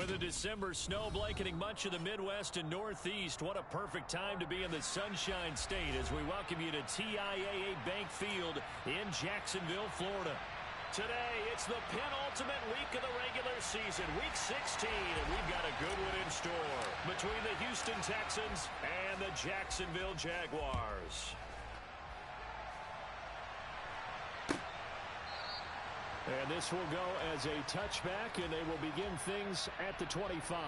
With a December snow blanketing much of the Midwest and Northeast, what a perfect time to be in the Sunshine State as we welcome you to TIAA Bank Field in Jacksonville, Florida. Today, it's the penultimate week of the regular season, Week 16, and we've got a good one in store between the Houston Texans and the Jacksonville Jaguars. And this will go as a touchback, and they will begin things at the 25.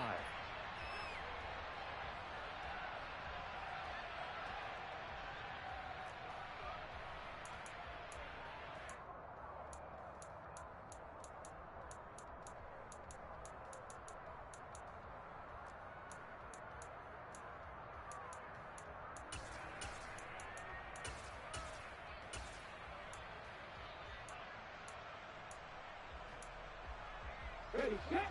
Ready, set.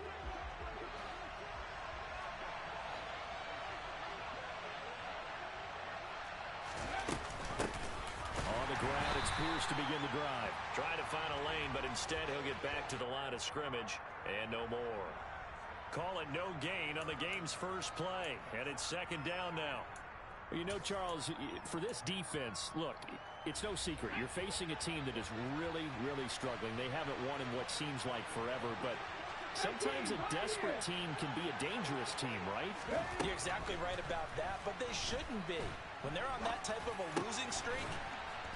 On the ground, it's Pierce to begin the drive. Trying to find a lane, but instead he'll get back to the line of scrimmage and no more. Call it no gain on the game's first play, and it's second down now. You know, Charles, for this defense, look, it's no secret. You're facing a team that is really, really struggling. They haven't won in what seems like forever, but sometimes a desperate team can be a dangerous team, right? You're exactly right about that, but they shouldn't be. When they're on that type of a losing streak,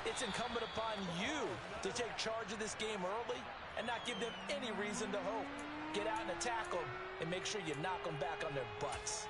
it's incumbent upon you to take charge of this game early and not give them any reason to hope. Get out and attack them and make sure you knock them back on their butts.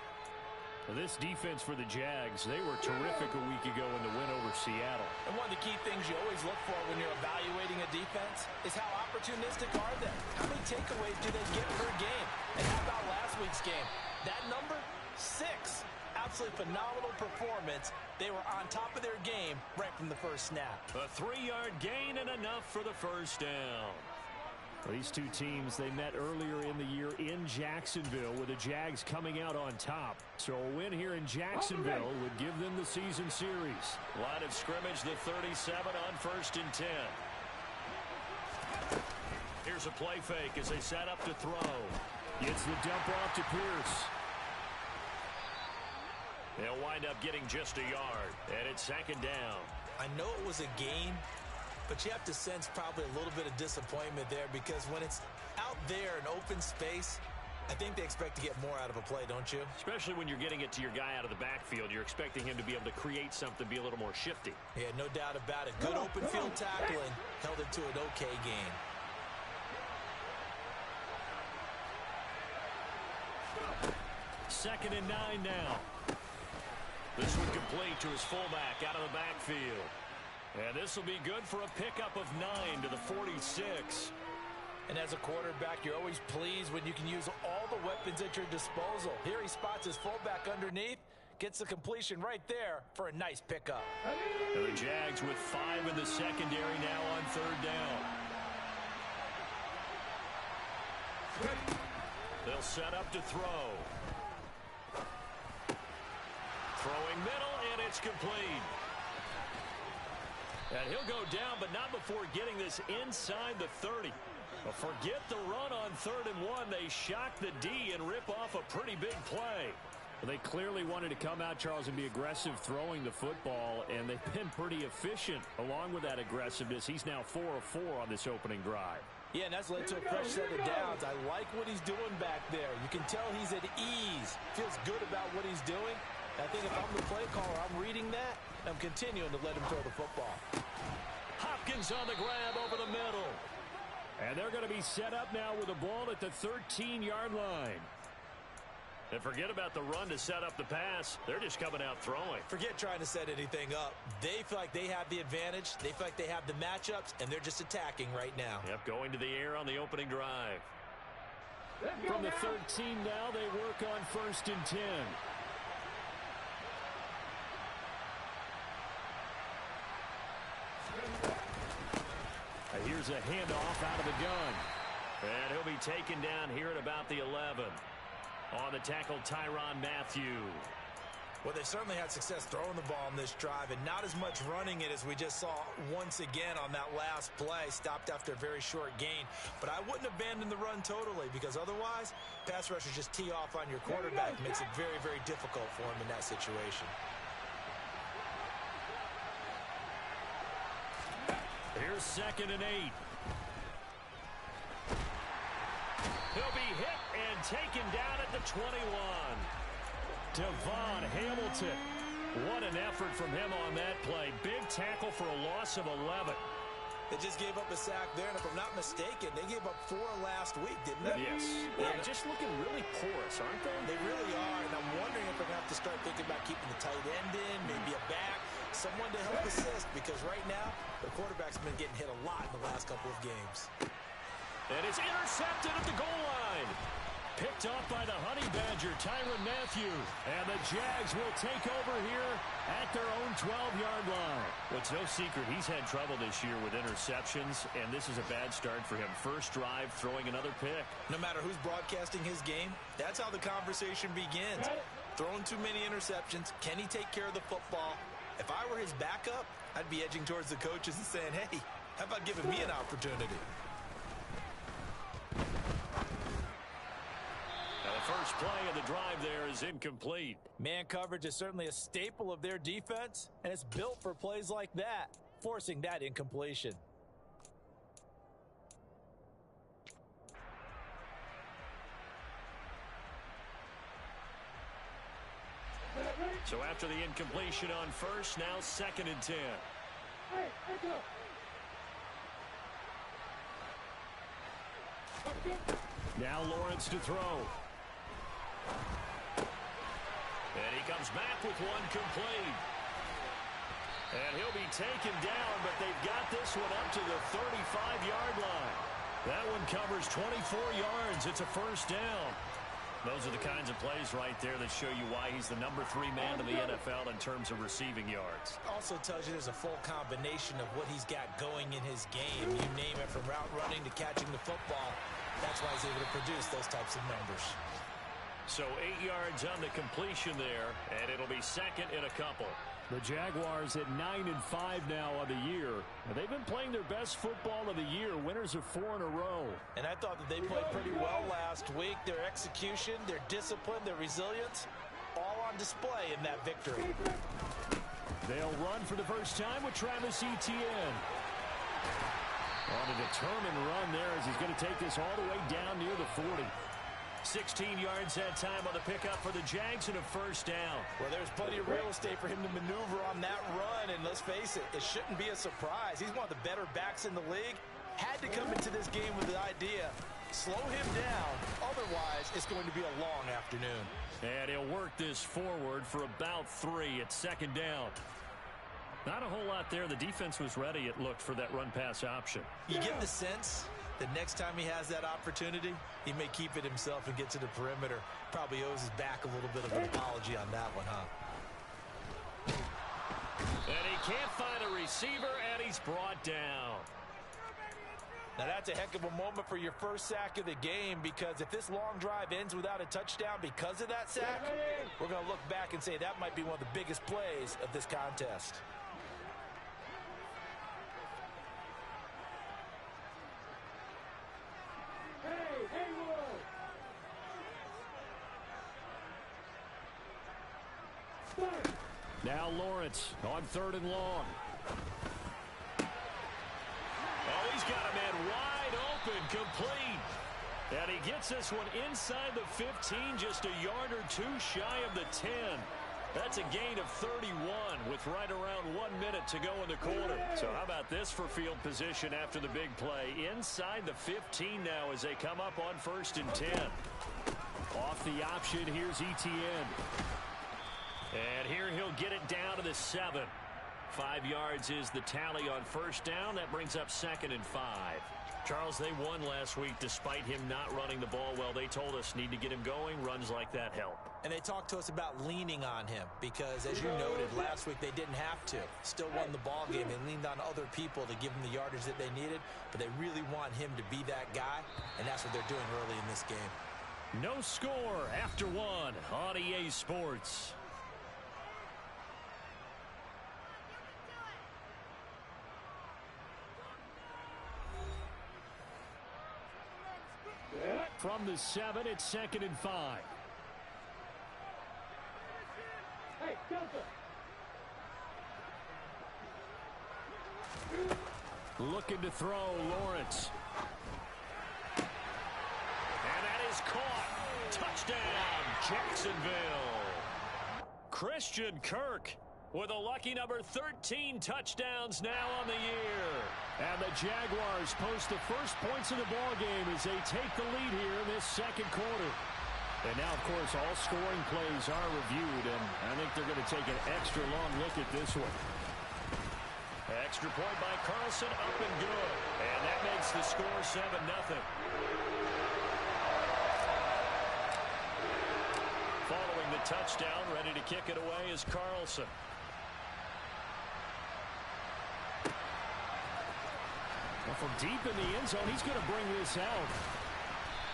This defense for the Jags, they were terrific a week ago in the win over Seattle. And one of the key things you always look for when you're evaluating a defense is how opportunistic are they? How many takeaways do they get per game? And how about last week's game? That number? 6. Absolutely phenomenal performance. They were on top of their game right from the first snap. A 3-yard gain and enough for the first down. Well, these two teams, they met earlier in the year in Jacksonville with the Jags coming out on top. So a win here in Jacksonville would give them the season series. Line of scrimmage, the 37 on 1st and 10. Here's a play fake as they set up to throw. Gets the dump off to Pierce. They'll wind up getting just a yard, and it's second down. I know it was a gain, but you have to sense probably a little bit of disappointment there because when it's out there in open space, I think they expect to get more out of a play, don't you? Especially when you're getting it to your guy out of the backfield. You're expecting him to be able to create something, be a little more shifty. Yeah, no doubt about it. Good open field tackling held it to an okay gain. Second and 9 now. This one complete to his fullback out of the backfield. And this will be good for a pickup of 9 to the 46. And as a quarterback, you're always pleased when you can use all the weapons at your disposal. Here he spots his fullback underneath, gets the completion right there for a nice pickup. And the Jags with 5 in the secondary now on 3rd down. They'll set up to throw. Throwing middle, and it's complete. And he'll go down, but not before getting this inside the 30. Well, forget the run on 3rd and 1. They shock the D and rip off a pretty big play. Well, they clearly wanted to come out, Charles, and be aggressive throwing the football, and they've been pretty efficient along with that aggressiveness. He's now 4 of 4 on this opening drive. Yeah, and that's led to a fresh set of downs. I like what he's doing back there. You can tell he's at ease. Feels good about what he's doing. I think if I'm the play caller, I'm reading that. I'm continuing to let him throw the football. Hopkins on the grab over the middle. And they're going to be set up now with the ball at the 13-yard line. And forget about the run to set up the pass. They're just coming out throwing. Forget trying to set anything up. They feel like they have the advantage. They feel like they have the matchups, and they're just attacking right now. Yep, going to the air on the opening drive. From the 13 now, they work on 1st and 10. And here's a handoff out of the gun. And he'll be taken down here at about the 11. On the tackle, Tyrann Mathieu. Well, they've certainly had success throwing the ball on this drive and not as much running it as we just saw once again on that last play. Stopped after a very short gain. But I wouldn't abandon the run totally because otherwise, pass rushers just tee off on your quarterback. Makes it very, very difficult for him in that situation. Here's 2nd and 8. He'll be hit and taken down at the 21. Devon Hamilton. What an effort from him on that play. Big tackle for a loss of 11. They just gave up a sack there, and if I'm not mistaken, they gave up 4 last week, didn't they? Yes. They're just looking really porous, aren't they? They really are, and I'm wondering if they're going to have to start thinking about keeping the tight end in, maybe a back, someone to help assist, because right now, the quarterback's been getting hit a lot in the last couple of games. And it's intercepted at the goal line. Picked off by the Honey Badger, Tyrann Mathieu. And the Jags will take over here at their own 12-yard line. Well, it's no secret he's had trouble this year with interceptions, and this is a bad start for him. First drive, throwing another pick. No matter who's broadcasting his game, that's how the conversation begins. Throwing too many interceptions. Can he take care of the football? If I were his backup, I'd be edging towards the coaches and saying, hey, how about giving me an opportunity? The first play of the drive there is incomplete. Man coverage is certainly a staple of their defense, and it's built for plays like that, forcing that incompletion. So after the incompletion on first, now 2nd and 10. Now Lawrence to throw. And he comes back with one complete. And he'll be taken down, but they've got this one up to the 35-yard line. That one covers 24 yards. It's a first down. Those are the kinds of plays right there that show you why he's the number 3 man in the NFL in terms of receiving yards. Also tells you there's a full combination of what he's got going in his game. You name it, from route running to catching the football. That's why he's able to produce those types of numbers. So 8 yards on the completion there, and it'll be 2nd and a couple. The Jaguars at 9-5 now on the year. They've been playing their best football of the year, winners of 4 in a row. And I thought that they played pretty well last week. Their execution, their discipline, their resilience, all on display in that victory. They'll run for the first time with Travis Etienne. On a determined run there as he's going to take this all the way down near the 40. 16 yards that time on the pickup for the Jags and a first down. Well, there's plenty of real estate for him to maneuver on that run, and let's face it, it shouldn't be a surprise. He's one of the better backs in the league. Had to come into this game with the idea, slow him down, otherwise it's going to be a long afternoon. And he'll work this forward for about 3 at 2nd down. Not a whole lot there. The defense was ready, it looked, for that run-pass option. You get the sense that next time he has that opportunity, he may keep it himself and get to the perimeter. Probably owes his back a little bit of an apology on that one, huh? And he can't find a receiver, and he's brought down. Now that's a heck of a moment for your first sack of the game, because if this long drive ends without a touchdown because of that sack, we're going to look back and say that might be one of the biggest plays of this contest. Now Lawrence on 3rd and long. Oh, he's got a man wide open, complete. And he gets this one inside the 15, just a yard or 2 shy of the 10. That's a gain of 31 with right around 1 minute to go in the quarter. So how about this for field position after the big play? Inside the 15 now as they come up on 1st and 10. Off the option, here's Etienne. And here he'll get it down to the 7. 5 yards is the tally on first down. That brings up 2nd and 5. Charles, they won last week despite him not running the ball well. They told us need to get him going. Runs like that help. And they talked to us about leaning on him because, as you noted, last week they didn't have to. Still won the ball game. They leaned on other people to give them the yardage that they needed, but they really want him to be that guy, and that's what they're doing early in this game. No score after 1 on EA Sports. From the 7, it's 2nd and 5. Hey, Delta. Looking to throw, Lawrence. And that is caught. Touchdown, Jacksonville. Christian Kirk with a lucky number 13 touchdowns now on the year. And the Jaguars post the first points of the ballgame as they take the lead here in this second quarter. And now, of course, all scoring plays are reviewed, and I think they're going to take an extra long look at this one. Extra point by Carlson, up and good. And that makes the score 7-0. Following the touchdown, ready to kick it away is Carlson. Well, from deep in the end zone, he's going to bring this out.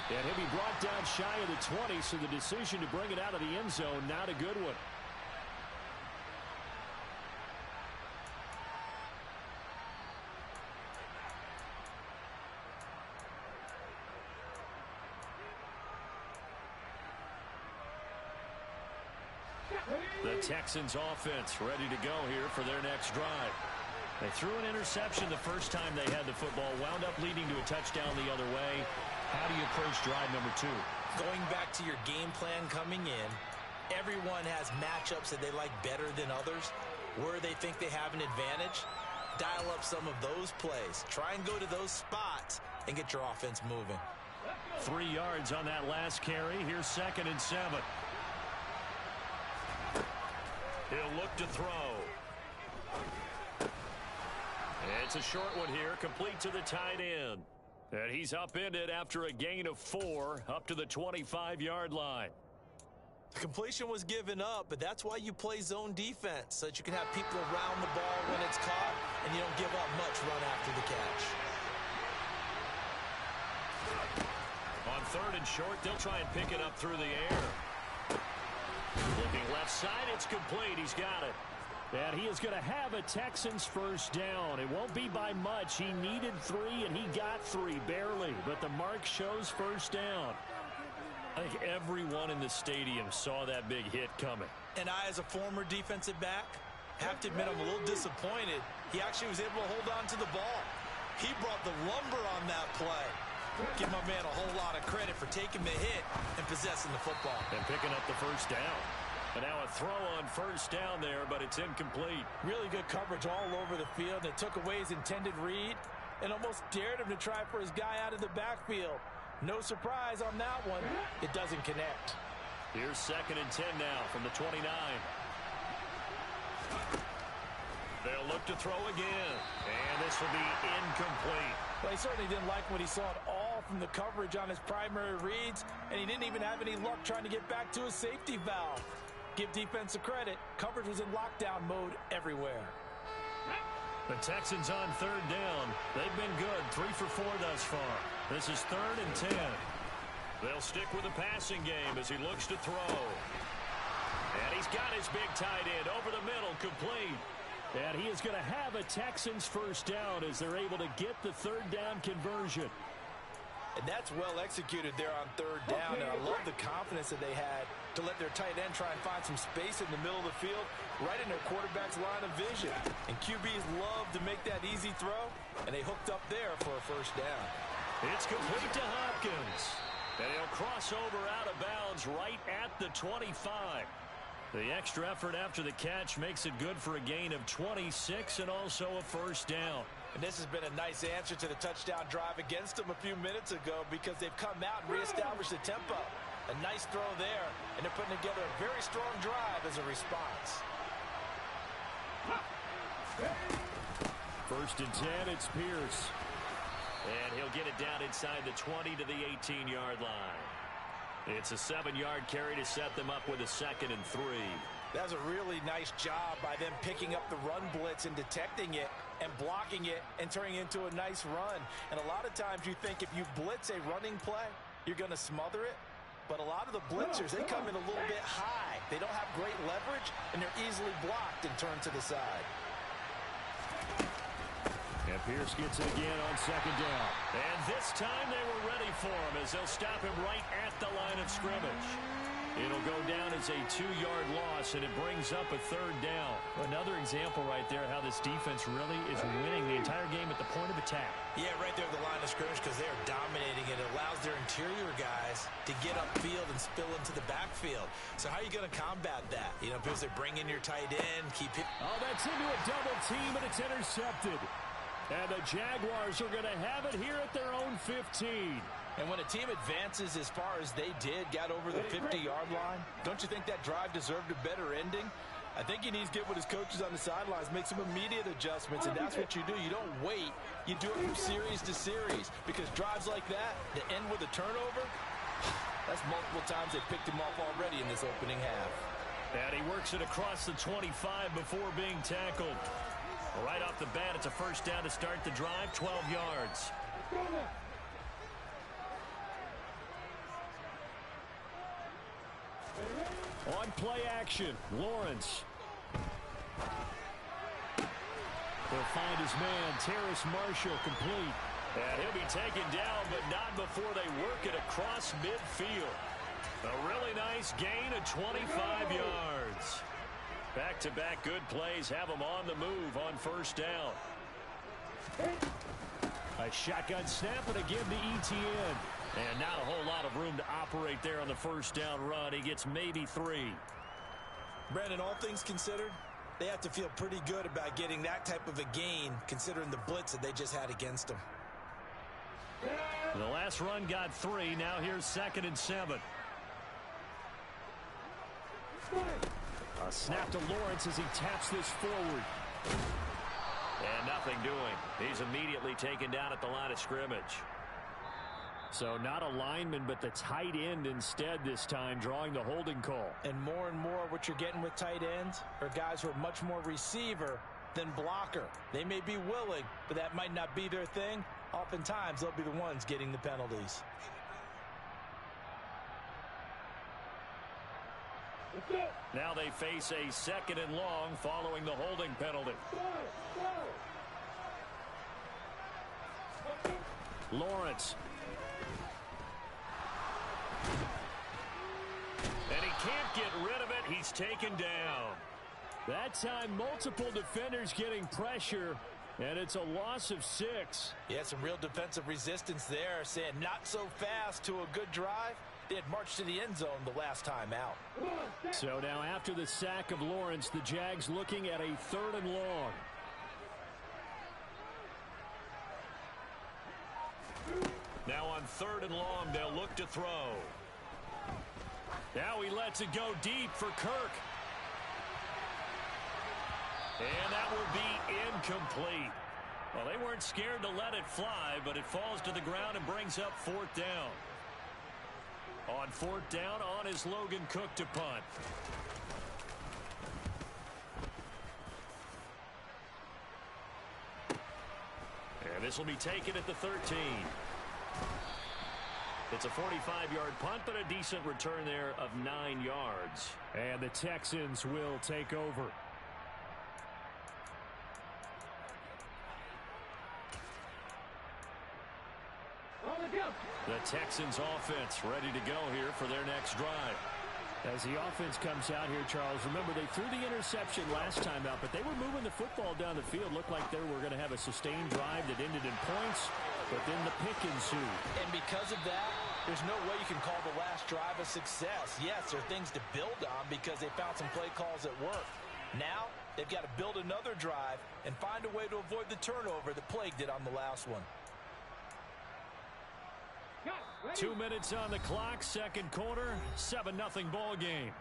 And he'll be brought down shy of the 20, so the decision to bring it out of the end zone, not a good one. The Texans offense ready to go here for their next drive. They threw an interception the first time they had the football, wound up leading to a touchdown the other way. How do you approach drive number 2? Going back to your game plan coming in, everyone has matchups that they like better than others, where they think they have an advantage. Dial up some of those plays. Try and go to those spots and get your offense moving. 3 yards on that last carry. Here's 2nd and 7. He'll look to throw. It's a short one here, complete to the tight end. And he's upended after a gain of 4 up to the 25-yard line. The completion was given up, but that's why you play zone defense, so that you can have people around the ball when it's caught, and you don't give up much run after the catch. On 3rd and short, they'll try and pick it up through the air. Looking left side, it's complete. He's got it. And he is going to have a Texans first down. It won't be by much. He needed 3, and he got 3, barely. But the mark shows first down. I think everyone in the stadium saw that big hit coming. And I, as a former defensive back, have to admit I'm a little disappointed. He actually was able to hold on to the ball. He brought the lumber on that play. Give my man a whole lot of credit for taking the hit and possessing the football. And picking up the first down. And now a throw on first down there, but it's incomplete. Really good coverage all over the field. They took away his intended read and almost dared him to try for his guy out of the backfield. No surprise on that one. It doesn't connect. Here's 2nd and 10 now from the 29. They'll look to throw again. And this will be incomplete. Well, he certainly didn't like what he saw at all from the coverage on his primary reads, and he didn't even have any luck trying to get back to his safety valve. Give defense a credit. Coverage was in lockdown mode everywhere. The Texans on 3rd down. They've been good. 3 for 4 thus far. This is 3rd and 10. They'll stick with the passing game as he looks to throw. And he's got his big tight end over the middle, complete. And he is going to have a Texans first down as they're able to get the 3rd down conversion. And that's well executed there on 3rd down. And I love the confidence that they had to let their tight end try and find some space in the middle of the field, right in their quarterback's line of vision. And QBs love to make that easy throw, and they hooked up there for a first down. It's complete to Hopkins. And he'll cross over out of bounds right at the 25. The extra effort after the catch makes it good for a gain of 26 and also a first down. And this has been a nice answer to the touchdown drive against them a few minutes ago because they've come out and reestablished the tempo. A nice throw there, and they're putting together a very strong drive as a response. 1st and 10, it's Pierce. And he'll get it down inside the 20 to the 18-yard line. It's a 7-yard carry to set them up with a 2nd and 3. That was a really nice job by them picking up the run blitz and detecting it and blocking it and turning it into a nice run. And a lot of times you think if you blitz a running play, you're going to smother it. But a lot of the blitzers, they come in a little bit high. They don't have great leverage, and they're easily blocked and turned to the side. And And Pierce gets it again on second down. And this time they were ready for him as they'll stop him right at the line of scrimmage. It'll go down as a 2-yard loss, and it brings up a third down. Another example right there how this defense really is winning the entire game at the point of attack. Yeah, right there at the line of scrimmage because they're dominating it. It allows their interior guys to get upfield and spill into the backfield. So how are you going to combat that? You know, because they bring in your tight end, keep it. Oh, that's into a double team, and it's intercepted. And the Jaguars are going to have it here at their own 15. And when a team advances as far as they did, got over the 50-yard line, don't you think that drive deserved a better ending? I think he needs to get with his coaches on the sidelines, make some immediate adjustments, and that's what you do. You don't wait. You do it from series to series because drives like that end with a turnover, that's multiple times they picked him off already in this opening half. And he works it across the 25 before being tackled. Right off the bat, it's a first down to start the drive, 12 yards. On play action, Lawrence. He'll find his man, Terrace Marshall, complete. And he'll be taken down, but not before they work it across midfield. A really nice gain of 25 yards. Back-to-back good plays have them on the move on first down. A shotgun snap and a give to Etienne. And not a whole lot of room to operate there on the first down run. He gets maybe 3. Brandon, all things considered, they have to feel pretty good about getting that type of a gain considering the blitz that they just had against them. The last run got 3. Now here's 2nd and 7. A snap to Lawrence as he taps this forward. And nothing doing. He's immediately taken down at the line of scrimmage. So not a lineman, but the tight end instead this time, drawing the holding call. And more what you're getting with tight ends are guys who are much more receiver than blocker. They may be willing, but that might not be their thing. Oftentimes, they'll be the ones getting the penalties. Now they face a 2nd and long following the holding penalty. Lawrence. And he can't get rid of it. He's taken down. That time, multiple defenders getting pressure, and it's a loss of 6. Yeah, some real defensive resistance there, saying not so fast to a good drive. They had marched to the end zone the last time out. So now after the sack of Lawrence, the Jags looking at a 3rd and long. Now on 3rd and long, they'll look to throw. Now he lets it go deep for Kirk. And that will be incomplete. Well, they weren't scared to let it fly, but it falls to the ground and brings up 4th down. On 4th down, on is Logan Cook to punt. And this will be taken at the 13. It's a 45-yard punt, but a decent return there of 9 yards. And the Texans will take over. The Texans offense ready to go here for their next drive. As the offense comes out here, Charles, remember they threw the interception last time out, but they were moving the football down the field. Looked like they were going to have a sustained drive that ended in points, but then the pick ensued. And because of that, there's no way you can call the last drive a success. Yes, there are things to build on because they found some play calls that work. Now, they've got to build another drive and find a way to avoid the turnover that plagued it on the last one. 2 minutes on the clock, second quarter, 7-0 ball game.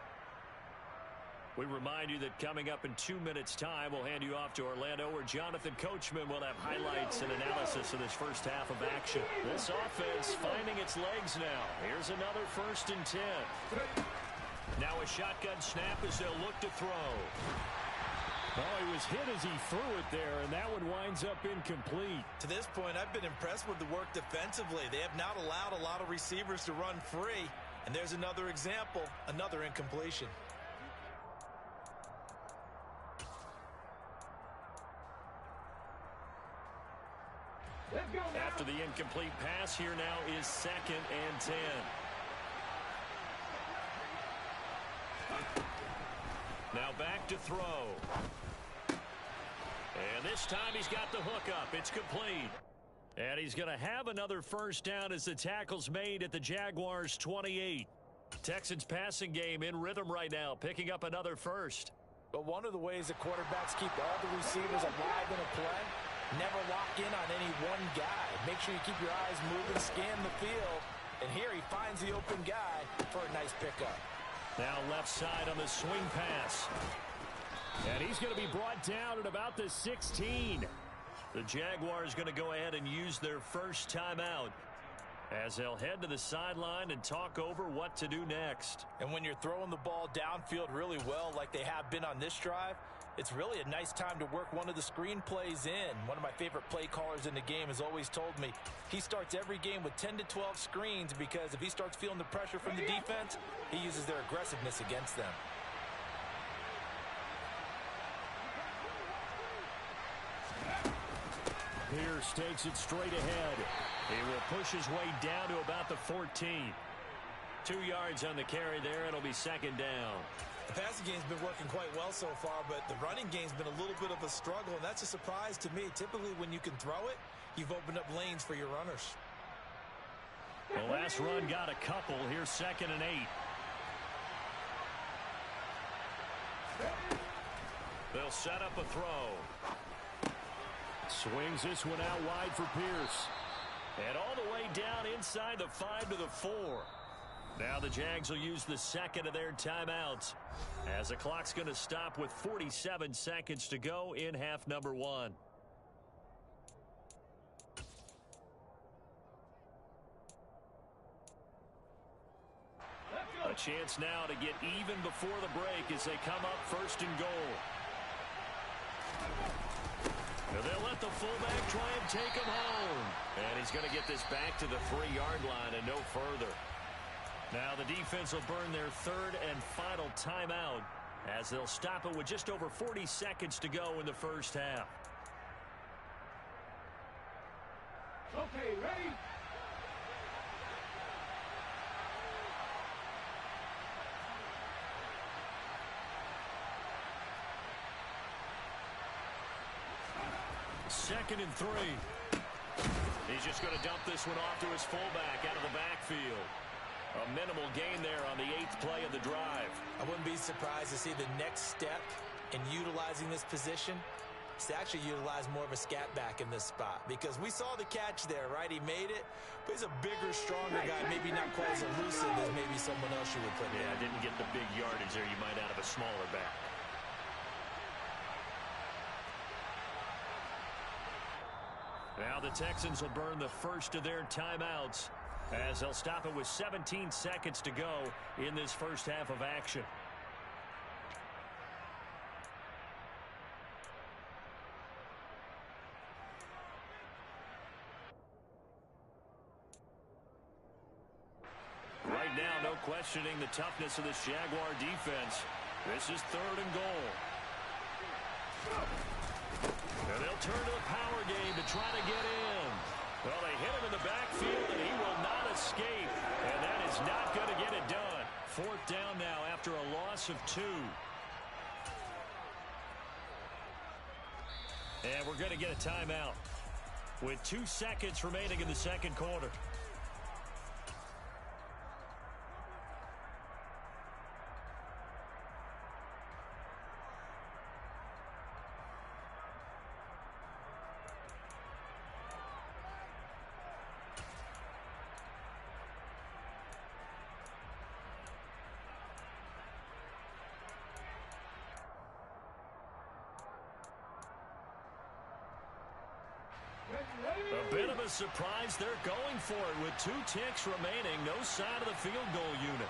We remind you that coming up in 2 minutes' time, we'll hand you off to Orlando, where Jonathan Coachman will have highlights and analysis of this first half of action. This offense finding its legs now. Here's another 1st and 10. Now a shotgun snap as they'll look to throw. Oh, he was hit as he threw it there, and that one winds up incomplete. To this point, I've been impressed with the work defensively. They have not allowed a lot of receivers to run free. And there's another example, another incompletion. After the incomplete pass, here now is 2nd and 10. Now back to throw. And this time he's got the hook up. It's complete. And he's going to have another first down as the tackle's made at the Jaguars' 28. Texans passing game in rhythm right now, picking up another first. But one of the ways the quarterbacks keep all the receivers alive in a play, never lock in on any one guy. Make sure you keep your eyes moving, scan the field. And here he finds the open guy for a nice pickup. Now left side on the swing pass. And he's going to be brought down at about the 16. The Jaguars going to go ahead and use their first timeout as they'll head to the sideline and talk over what to do next. And when you're throwing the ball downfield really well like they have been on this drive, it's really a nice time to work one of the screen plays in. One of my favorite play callers in the game has always told me he starts every game with 10 to 12 screens because if he starts feeling the pressure from the defense, he uses their aggressiveness against them. Pierce takes it straight ahead. He will push his way down to about the 14. 2 yards on the carry there. It'll be 2nd down. The passing game's been working quite well so far, but the running game's been a little bit of a struggle, and that's a surprise to me. Typically, when you can throw it, you've opened up lanes for your runners. The last run got a couple. Here's 2nd and 8. They'll set up a throw. Swings this one out wide for Pierce. And all the way down inside the 5 to the 4. Now the Jags will use the 2nd of their timeouts as the clock's going to stop with 47 seconds to go in half number 1. A chance now to get even before the break as they come up 1st and goal. They'll let the fullback try and take him home. And he's going to get this back to the 3-yard line and no further. Now the defense will burn their 3rd and final timeout as they'll stop it with just over 40 seconds to go in the first half. Okay, ready? Second and 3. He's just going to dump this one off to his fullback out of the backfield. A minimal gain there on the 8th play of the drive. I wouldn't be surprised to see the next step in utilizing this position is to actually utilize more of a scat back in this spot, because we saw the catch there, right? He made it, but he's a bigger, stronger guy, maybe not quite as elusive as maybe someone else you would put in. Yeah, didn't get the big yardage there you might out of a smaller back. Now the Texans will burn the first of their timeouts as they'll stop it with 17 seconds to go in this first half of action. Right now, no questioning the toughness of this Jaguar defense. This is 3rd and goal. And they'll turn to the power game to try to get in. Well, they hit him in the backfield, and he will not escape. And that is not going to get it done. 4th down now after a loss of 2. And we're going to get a timeout with 2 seconds remaining in the second quarter. A bit of a surprise. They're going for it with 2 ticks remaining. No sign of the field goal unit.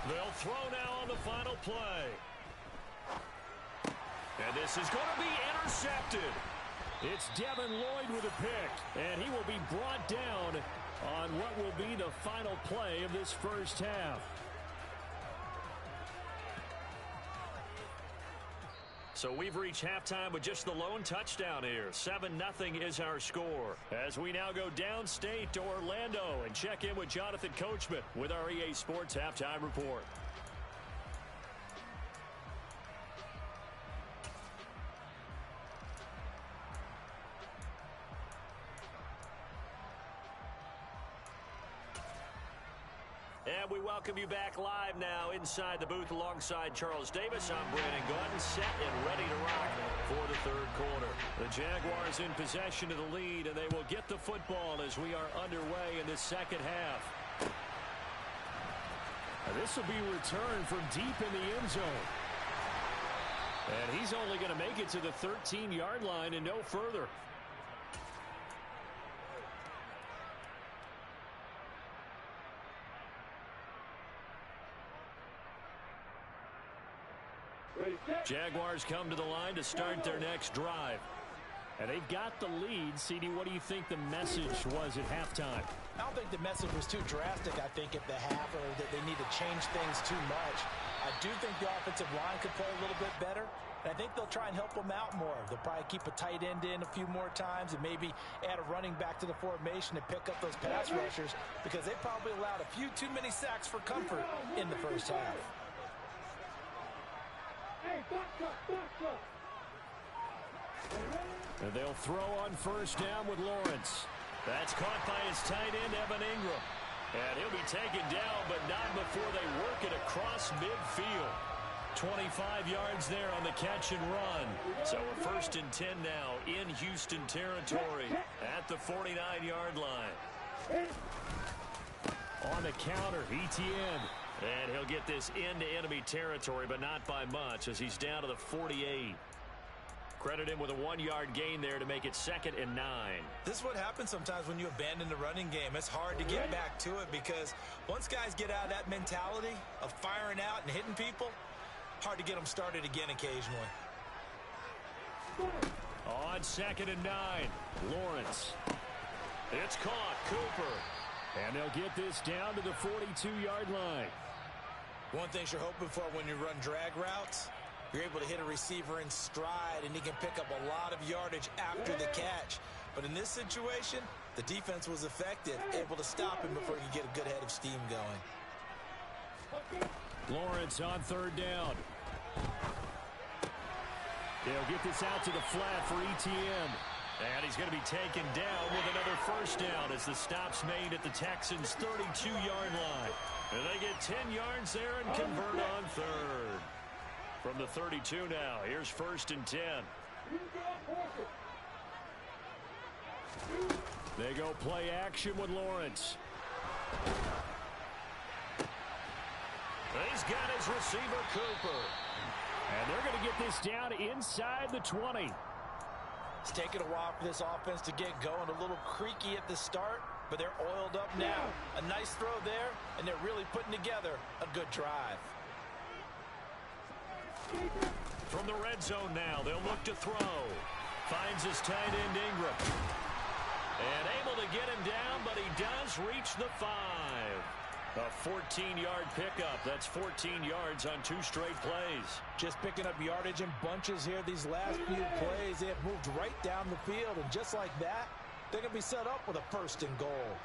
They'll throw now on the final play. And this is going to be intercepted. It's Devin Lloyd with a pick. And he will be brought down on what will be the final play of this first half. So we've reached halftime with just the lone touchdown here. 7-0 is our score. As we now go downstate to Orlando and check in with Jonathan Coachman with our EA Sports Halftime Report. And we welcome you back live now inside the booth alongside Charles Davis. I'm Brandon Gordon, set and ready to rock for the third quarter. The Jaguars in possession of the lead, and they will get the football as we are underway in the second half. This will be returned from deep in the end zone. And he's only going to make it to the 13-yard line and no further. Jaguars come to the line to start their next drive. And they've got the lead. CD, what do you think the message was at halftime? I don't think the message was too drastic, I think, at the half, or that they need to change things too much. I do think the offensive line could play a little bit better, and I think they'll try and help them out more. They'll probably keep a tight end in a few more times and maybe add a running back to the formation to pick up those pass rushers, because they probably allowed a few too many sacks for comfort in the first half. And they'll throw on first down with Lawrence. That's caught by his tight end, Evan Ingram. And he'll be taken down, but not before they work it across midfield. 25 yards there on the catch and run. So a 1st and 10 now in Houston territory at the 49-yard line. On the counter, Etienne. And he'll get this into enemy territory, but not by much, as he's down to the 48. Credit him with a 1-yard gain there to make it 2nd and 9. This is what happens sometimes when you abandon the running game. It's hard to get back to it, because once guys get out of that mentality of firing out and hitting people, hard to get them started again occasionally. On 2nd and 9, Lawrence. It's caught. Cooper. And they'll get this down to the 42-yard line. One thing you're hoping for when you run drag routes, you're able to hit a receiver in stride, and he can pick up a lot of yardage after the catch. But in this situation, the defense was effective, able to stop him before he could get a good head of steam going. Lawrence on 3rd down. They'll get this out to the flat for Etienne. And he's going to be taken down with another 1st down as the stop's made at the Texans' 32-yard line. And they get 10 yards there and convert on 3rd. From the 32 now, here's 1st and 10. They go play action with Lawrence. He's got his receiver, Cooper. And they're going to get this down inside the 20. It's taken a while for this offense to get going. A little creaky at the start, but they're oiled up now. A nice throw there, and they're really putting together a good drive. From the red zone now, they'll look to throw. Finds his tight end, Ingram. And able to get him down, but he does reach the 5. A 14-yard pickup. That's 14 yards on 2 straight plays. Just picking up yardage in bunches here these last few plays. They have moved right down the field, and just like that, they're going to be set up with a 1st and goal.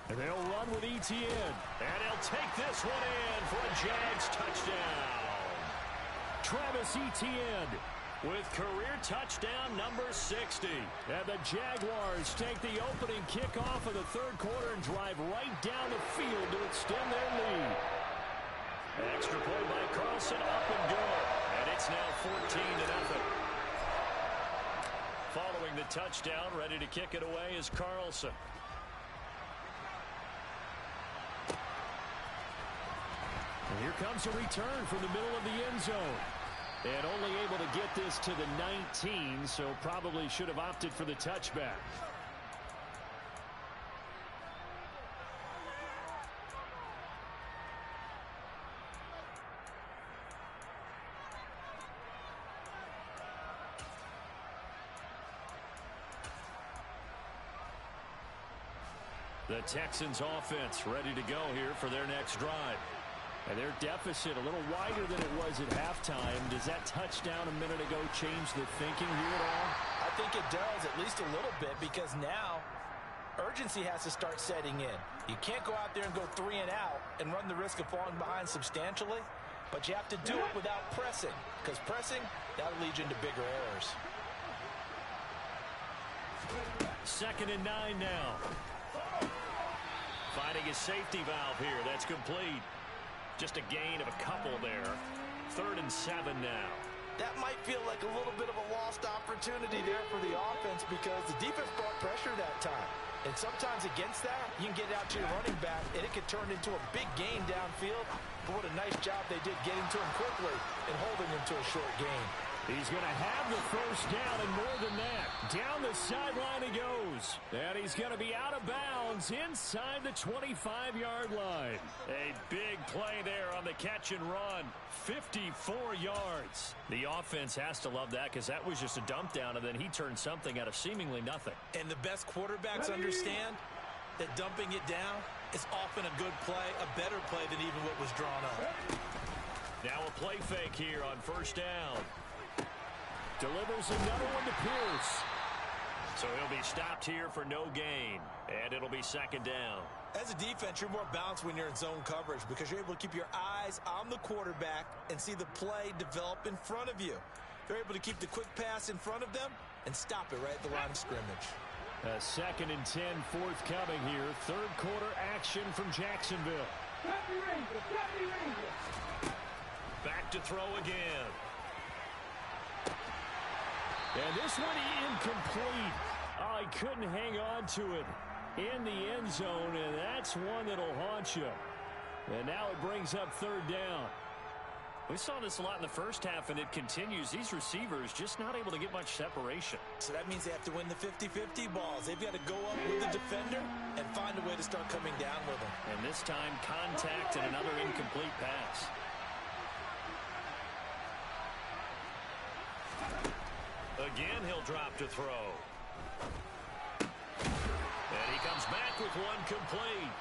And they'll run with Etienne. And he'll take this one in for a Jags touchdown. Travis Etienne with career touchdown number 60. And the Jaguars take the opening kickoff of the 3rd quarter and drive right down the field to extend their lead. Extra point by Carlson, up and good. And it's now 14-0. Following the touchdown, ready to kick it away is Carlson. And here comes a return from the middle of the end zone. And only able to get this to the 19, so probably should have opted for the touchback. The Texans offense ready to go here for their next drive. And their deficit a little wider than it was at halftime. Does that touchdown a minute ago change the thinking here at all? I think it does, at least a little bit, because now urgency has to start setting in. You can't go out there and go 3 and out and run the risk of falling behind substantially, but you have to do it without pressing, because pressing, that'll lead you into bigger errors. 2nd and 9 now. Finding his safety valve here. That's complete. Just a gain of a couple there. 3rd and 7 now. That might feel like a little bit of a lost opportunity there for the offense because the defense brought pressure that time. And sometimes against that, you can get out to your running back, and it can turn into a big gain downfield. But what a nice job they did getting to him quickly and holding him to a short gain. He's going to have the first down and more than that. Down the sideline he goes. And he's going to be out of bounds inside the 25-yard line. A big play there on the catch and run. 54 yards. The offense has to love that because that was just a dump down, and then he turned something out of seemingly nothing. And the best quarterbacks understand that dumping it down is often a good play, a better play than even what was drawn up. Now a play fake here on 1st down. Delivers another one to Pierce. So he'll be stopped here for no gain, and it'll be 2nd down. As a defense, you're more balanced when you're in zone coverage because you're able to keep your eyes on the quarterback and see the play develop in front of you. They're able to keep the quick pass in front of them and stop it right at the line of scrimmage. 2nd and 10 forthcoming here. 3rd quarter action from Jacksonville. Back to throw again. And this one incomplete. Oh, he couldn't hang on to it in the end zone, and that's one that'll haunt you. And now it brings up 3rd down. We saw this a lot in the first half, and it continues. These receivers just not able to get much separation. So that means they have to win the 50-50 balls. They've got to go up with the defender and find a way to start coming down with them. And this time, contact and another incomplete pass. Again, he'll drop to throw. And he comes back with one complete.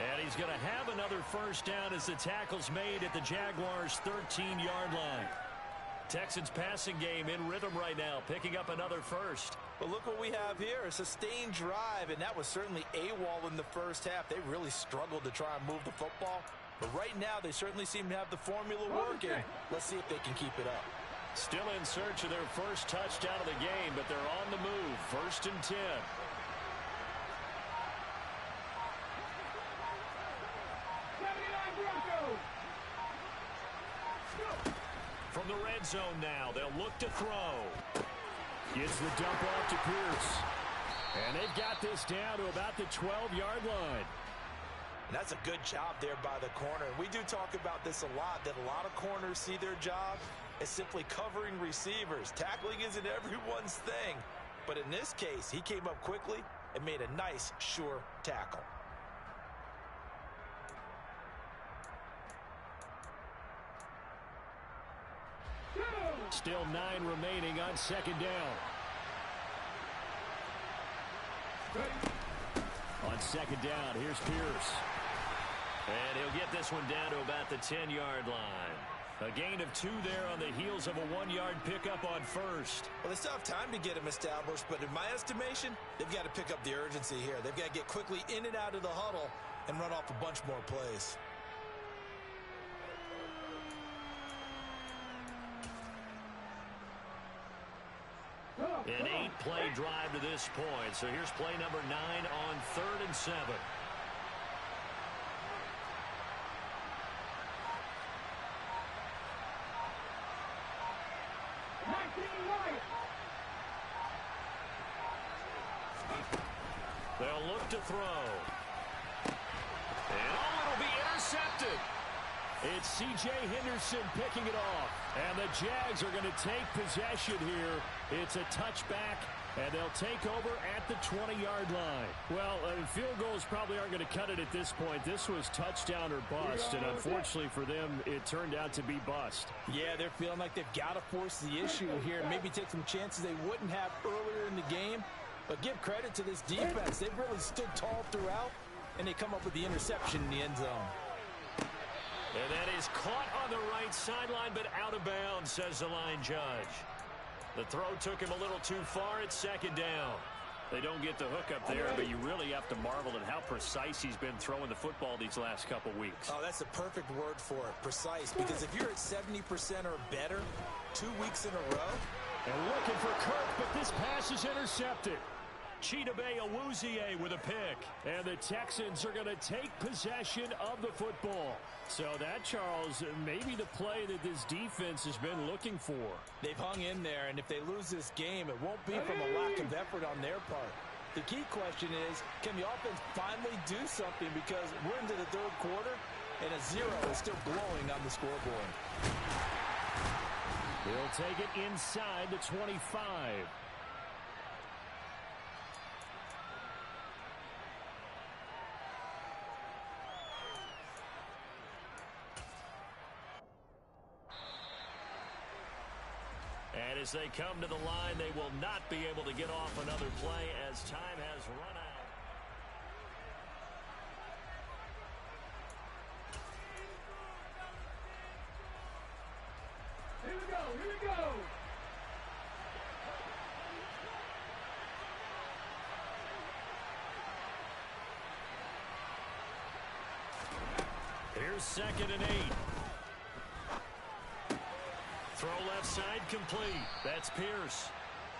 And he's going to have another first down as the tackle's made at the Jaguars' 13-yard line. Texans passing game in rhythm right now, picking up another first. But look what we have here, a sustained drive, and that was certainly AWOL in the first half. They really struggled to try and move the football. But right now, they certainly seem to have the formula working. Let's see if they can keep it up. Still in search of their first touchdown of the game, but they're on the move. 1st and 10. From the red zone now, they'll look to throw. Gets the dump off to Pierce. And they've got this down to about the 12-yard line. And that's a good job there by the corner. We do talk about this a lot, that a lot of corners see their job as simply covering receivers. Tackling isn't everyone's thing. But in this case, he came up quickly and made a nice, sure tackle. Still 9 remaining on 2nd down. On 2nd down, here's Pierce. And he'll get this one down to about the 10-yard line. A gain of 2 there on the heels of a 1-yard pickup on 1st. Well, they still have time to get him established, but in my estimation, they've got to pick up the urgency here. They've got to get quickly in and out of the huddle and run off a bunch more plays. An 8-play drive to this point. So here's play number 9 on 3rd and 7. They'll look to throw. And it'll be intercepted. It's C.J. Henderson picking it off. And the Jags are going to take possession here. It's a touchback, and they'll take over at the 20-yard line. Well, field goals probably aren't going to cut it at this point. This was touchdown or bust, and unfortunately for them, it turned out to be bust. Yeah, they're feeling like they've got to force the issue here. Maybe take some chances they wouldn't have earlier in the game. But give credit to this defense. They've really stood tall throughout, and they come up with the interception in the end zone. And that is caught on the right sideline, but out of bounds, says the line judge. The throw took him a little too far at second down. They don't get the hook up there, but you really have to marvel at how precise he's been throwing the football these last couple weeks. Oh, that's a perfect word for it, precise. Because if you're at 70% or better 2 weeks in a row. And looking for Kirk, but this pass is intercepted. Chidobe Awuzie with a pick. And the Texans are going to take possession of the football. So that, Charles, maybe the play that this defense has been looking for. They've hung in there, and if they lose this game, it won't be from a lack of effort on their part. The key question is, can the offense finally do something? Because we're into the third quarter, and a 0 is still glowing on the scoreboard. They'll take it inside the 25. And as they come to the line, they will not be able to get off another play as time has run out. Here we go, here we go. Here's 2nd and 8. Throw left side complete. That's Pierce.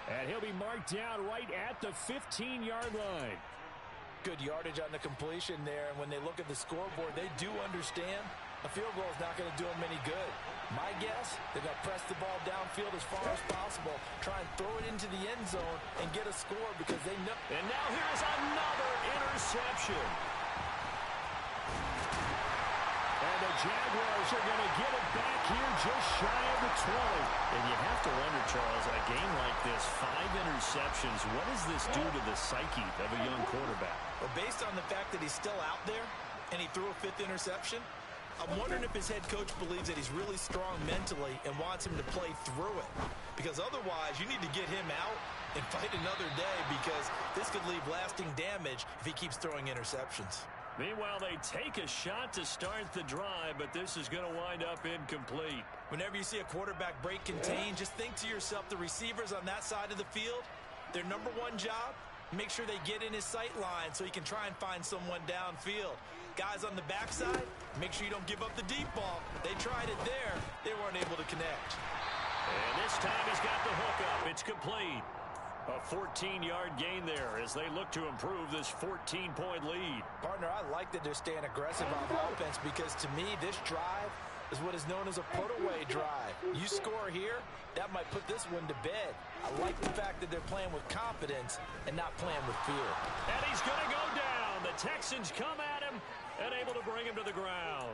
And he'll be marked down right at the 15-yard line. Good yardage on the completion there, and when they look at the scoreboard, they do understand a field goal is not going to do them any good. My guess, they're going to press the ball downfield as far as possible, try and throw it into the end zone and get a score because they know. And now here's another interception. And the Jaguars are going to get it back here just shy of the 20. And you have to wonder, Charles, in a game like this, 5 interceptions, what does this do to the psyche of a young quarterback? Well, based on the fact that he's still out there and he threw a 5th interception, I'm wondering if his head coach believes that he's really strong mentally and wants him to play through it. Because otherwise, you need to get him out and fight another day because this could leave lasting damage if he keeps throwing interceptions. Meanwhile, they take a shot to start the drive, but this is going to wind up incomplete. Whenever you see a quarterback break contain, just think to yourself, the receivers on that side of the field, their number one job, make sure they get in his sight line so he can try and find someone downfield. Guys on the backside, make sure you don't give up the deep ball. They tried it there. They weren't able to connect. And this time he's got the hook up. It's complete. A 14-yard gain there as they look to improve this 14-point lead. Partner, I like that they're staying aggressive on offense because to me, this drive is what is known as a put-away drive. You score here, that might put this one to bed. I like the fact that they're playing with confidence and not playing with fear. And he's going to go down. The Texans come at him and able to bring him to the ground.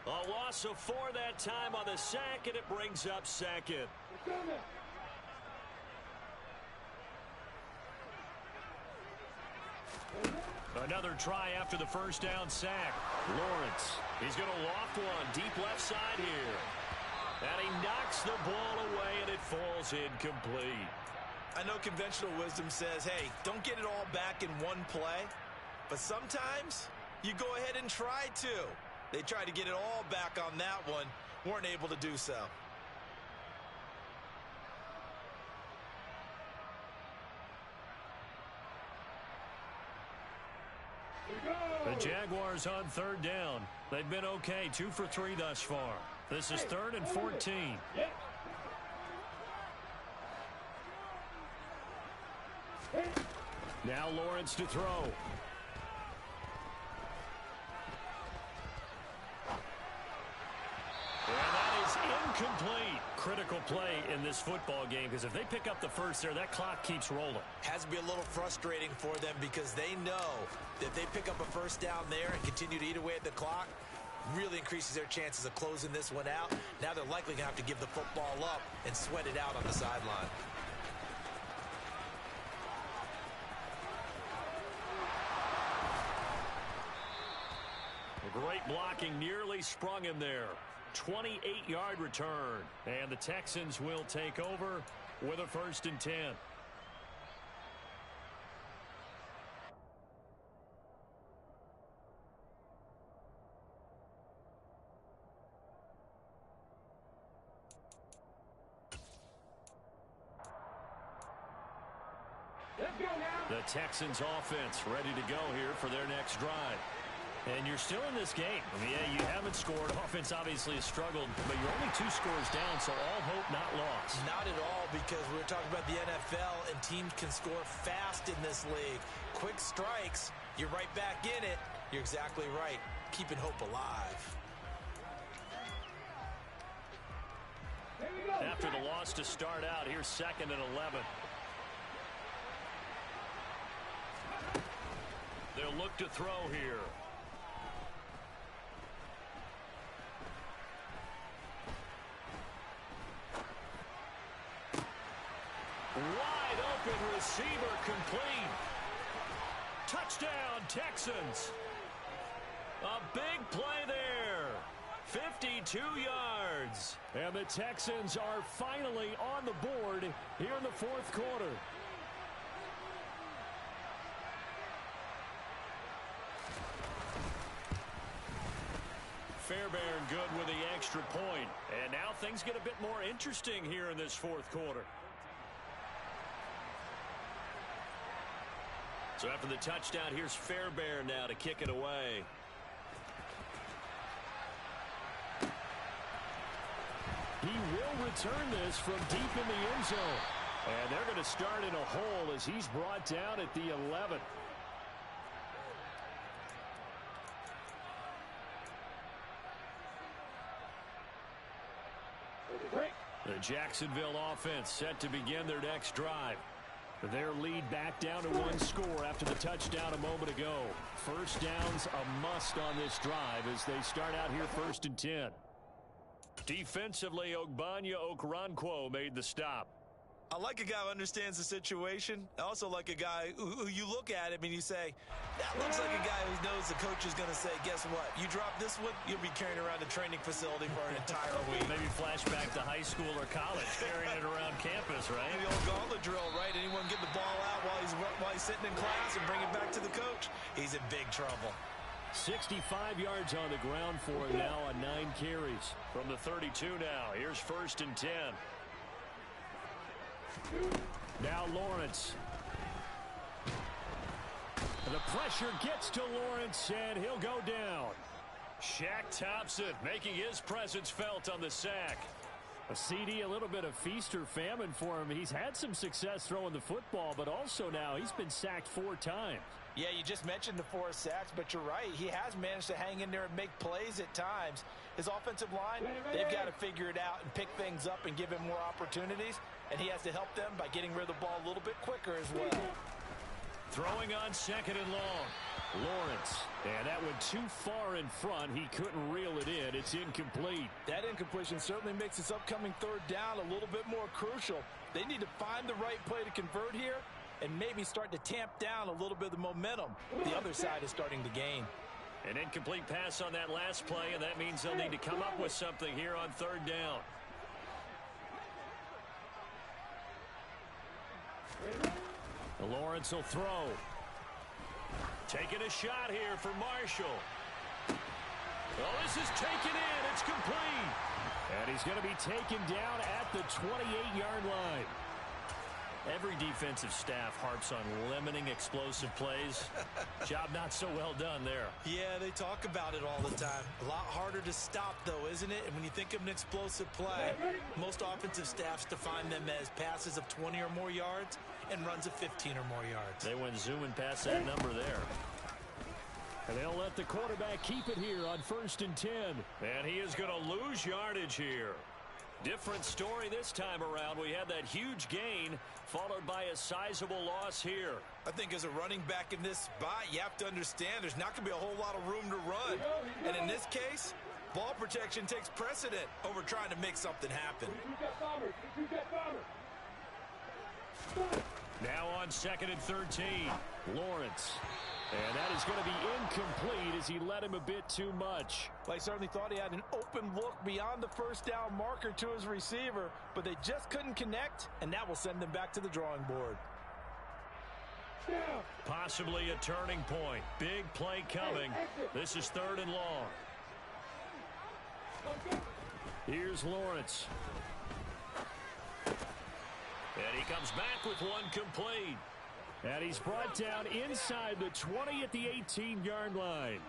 A loss of 4 that time on the sack, and it brings up 2nd. Another try after the first down sack. Lawrence, he's going to loft one deep left side here. And he knocks the ball away, and it falls incomplete. I know conventional wisdom says, hey, don't get it all back in one play. But sometimes you go ahead and try to. They tried to get it all back on that one, weren't able to do so. The Jaguars on 3rd down. They've been okay, 2 for 3 thus far. This is 3rd and 14. Now Lawrence to throw. And that is incomplete. Critical play in this football game because if they pick up the first there, that clock keeps rolling. Has to be a little frustrating for them because they know that if they pick up a first down there and continue to eat away at the clock, really increases their chances of closing this one out. Now they're likely going to have to give the football up and sweat it out on the sideline. Great blocking, nearly sprung him there. 28-yard return, and the Texans will take over with a 1st and 10. The Texans offense ready to go here for their next drive. And you're still in this game. I mean, yeah, you haven't scored. Offense obviously has struggled, but you're only 2 scores down, so all hope not lost. Not at all, because we're talking about the NFL, and teams can score fast in this league. Quick strikes, you're right back in it. You're exactly right. Keeping hope alive. After the loss to start out, here's 2nd and 11. They'll look to throw here. Wide open receiver complete. Touchdown, Texans. A big play there. 52 yards. And the Texans are finally on the board here in the 4th quarter. Fairbairn good with the extra point. And now things get a bit more interesting here in this 4th quarter. So after the touchdown, here's Fairbairn now to kick it away. He will return this from deep in the end zone. And they're going to start in a hole as he's brought down at the 11. The Jacksonville offense set to begin their next drive. Their lead back down to 1 score after the touchdown a moment ago. First down's a must on this drive as they start out here 1st and 10. Defensively, Ogbanya Okoronkwo made the stop. I like a guy who understands the situation. I also like a guy who you look at him and you say, that looks like a guy who knows the coach is going to say, guess what? You drop this one, you'll be carrying around a training facility for an entire week. Maybe flashback to high school or college, carrying it around campus, right? The old gauntlet drill, right? Anyone get the ball out while he's sitting in class and bring it back to the coach? He's in big trouble. 65 yards on the ground for him now on 9 carries. From the 32 now, here's 1st and 10. Now Lawrence. The pressure gets to Lawrence, and he'll go down. Shaq Thompson making his presence felt on the sack. A CD, a little bit of feast or famine for him. He's had some success throwing the football, but also now he's been sacked 4 times. Yeah, you just mentioned the 4 sacks, but you're right. He has managed to hang in there and make plays at times. His offensive line, they've got to figure it out and pick things up and give him more opportunities, and he has to help them by getting rid of the ball a little bit quicker as well. Throwing on 2nd and long. Lawrence, and that went too far in front. He couldn't reel it in. It's incomplete. That incompletion certainly makes this upcoming 3rd down a little bit more crucial. They need to find the right play to convert here and maybe start to tamp down a little bit of the momentum the other side is starting to gain. An incomplete pass on that last play, and that means they'll need to come up with something here on 3rd down. Lawrence will throw. Taking a shot here for Marshall. Oh, this is taken in. It's complete. And he's going to be taken down at the 28-yard line. Every defensive staff harps on limiting explosive plays. Job not so well done there. Yeah, they talk about it all the time. A lot harder to stop, though, isn't it? And when you think of an explosive play, most offensive staffs define them as passes of 20 or more yards and runs of 15 or more yards. They went zooming past that number there. And they'll let the quarterback keep it here on 1st and 10. And he is going to lose yardage here. Different story this time around. We had that huge gain followed by a sizable loss here. I think as a running back in this spot, you have to understand there's not going to be a whole lot of room to run. And in this case, ball protection takes precedent over trying to make something happen. Now on 2nd and 13. Lawrence. And that is going to be incomplete as he led him a bit too much. Well, I certainly thought he had an open look beyond the 1st down marker to his receiver, but they just couldn't connect, and that will send them back to the drawing board. Possibly a turning point. Big play coming. This is 3rd and long. Here's Lawrence. And he comes back with one complete. And he's brought down inside the 20 at the 18-yard line.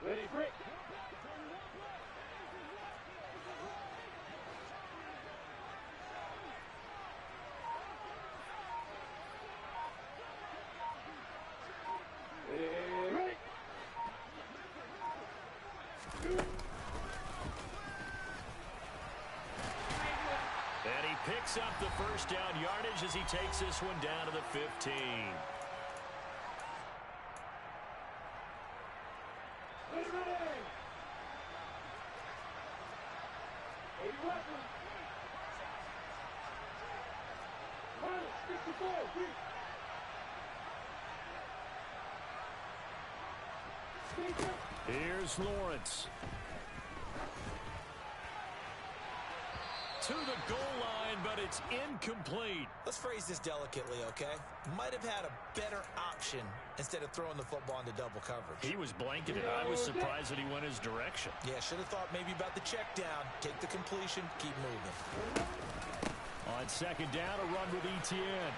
Ready, break. Ready. And he picks up the first down yardage as he takes this one down to the 15. Here's Lawrence. To the goal line, but it's incomplete. Let's phrase this delicately, okay? Might have had a better option instead of throwing the football into double coverage. He was blanketed. I was surprised that he went his direction. Yeah, should have thought maybe about the check down. Take the completion, keep moving. On second down, a run with Etienne.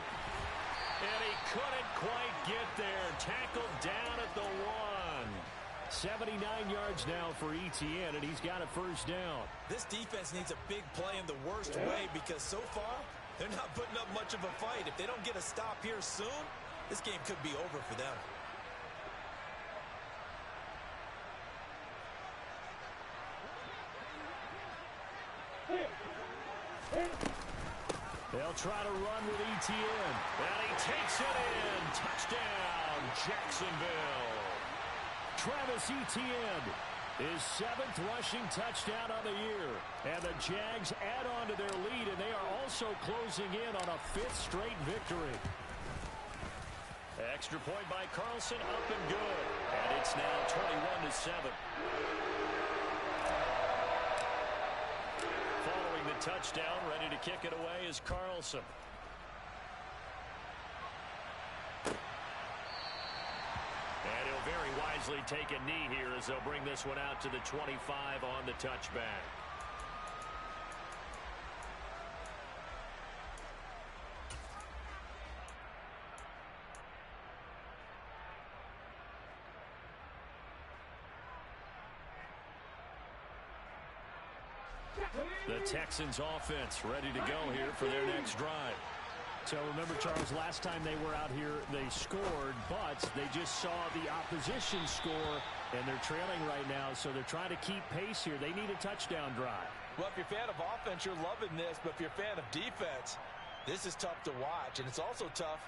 And he couldn't quite get there. Tackled down at the 1. 79 yards now for Etienne, and he's got a first down. This defense needs a big play in the worst way because so far, they're not putting up much of a fight. If they don't get a stop here soon, this game could be over for them. They'll try to run with Etienne. And he takes it in. Touchdown, Jacksonville. Travis Etienne, his 7th rushing touchdown on the year. And the Jags add on to their lead, and they are also closing in on a 5th straight victory. Extra point by Carlson, up and good. And it's now 21-7. Following the touchdown, ready to kick it away is Carlson. And he'll very wisely take a knee here as they'll bring this one out to the 25 on the touchback. The Texans offense ready to go here for their next drive. So remember, Charles, last time they were out here, they scored, but they just saw the opposition score, and they're trailing right now, so they're trying to keep pace here. They need a touchdown drive. Well, if you're a fan of offense, you're loving this, but if you're a fan of defense, this is tough to watch, and it's also tough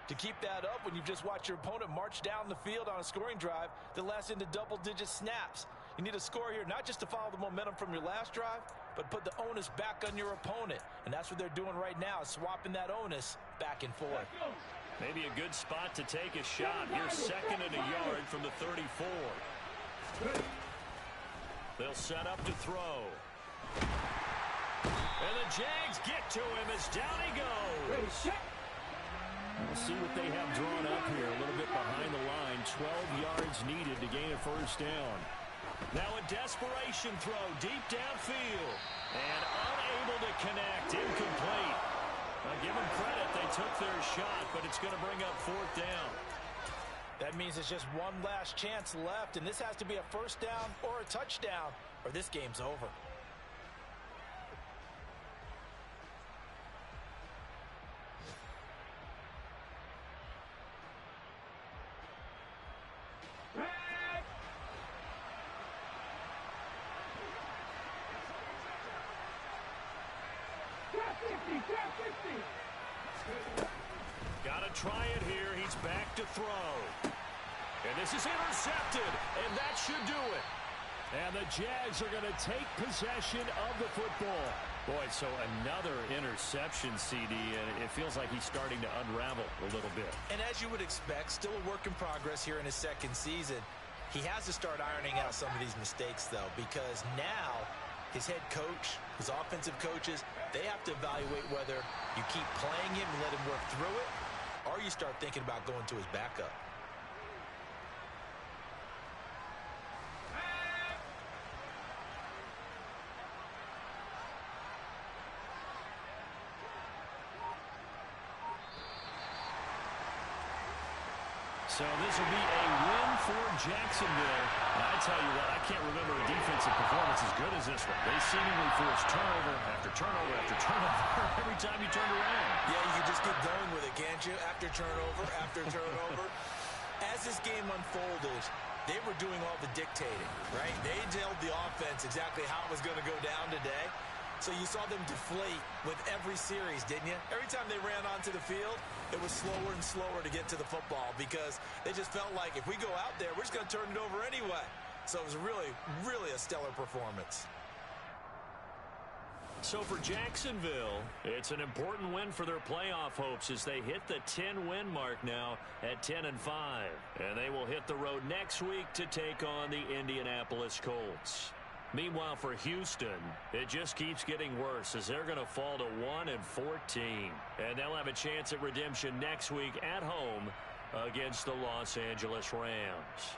to keep that up when you've just watched your opponent march down the field on a scoring drive that lasts into double-digit snaps. You need a score here, not just to follow the momentum from your last drive, but put the onus back on your opponent. And that's what they're doing right now, swapping that onus back and forth. Maybe a good spot to take a shot. Here's 2nd and a yard from the 34. They'll set up to throw. And the Jags get to him as down he goes. We'll see what they have drawn up here. A little bit behind the line. 12 yards needed to gain a first down. Now a desperation throw deep downfield. And unable to connect. Incomplete. Now give them credit. They took their shot, but it's going to bring up 4th down. That means it's just one last chance left, and this has to be a first down or a touchdown, or this game's over. Got to try it here. He's back to throw. And this is intercepted, and that should do it. And the Jags are going to take possession of the football. Boy, so another interception, CD, and it feels like he's starting to unravel a little bit. And as you would expect, still a work in progress here in his second season. He has to start ironing out some of these mistakes, though, because now his head coach, his offensive coaches, they have to evaluate whether you keep playing him and let him work through it, or you start thinking about going to his backup. So this will be a win for Jacksonville. And I tell you what, I can't remember a defensive performance as good as this one. They seemingly forced turnover after turnover after turnover every time you turned around. Yeah, you can just keep going with it, can't you? After turnover. As this game unfolded, they were doing all the dictating, right? They told the offense exactly how it was going to go down today. So you saw them deflate with every series, didn't you? Every time they ran onto the field, it was slower and slower to get to the football because they just felt like if we go out there, we're just going to turn it over anyway. So it was really, really a stellar performance. So for Jacksonville, it's an important win for their playoff hopes as they hit the 10-win mark now at 10-5. And they will hit the road next week to take on the Indianapolis Colts. Meanwhile, for Houston, it just keeps getting worse as they're going to fall to 1-14. And they'll have a chance at redemption next week at home against the Los Angeles Rams.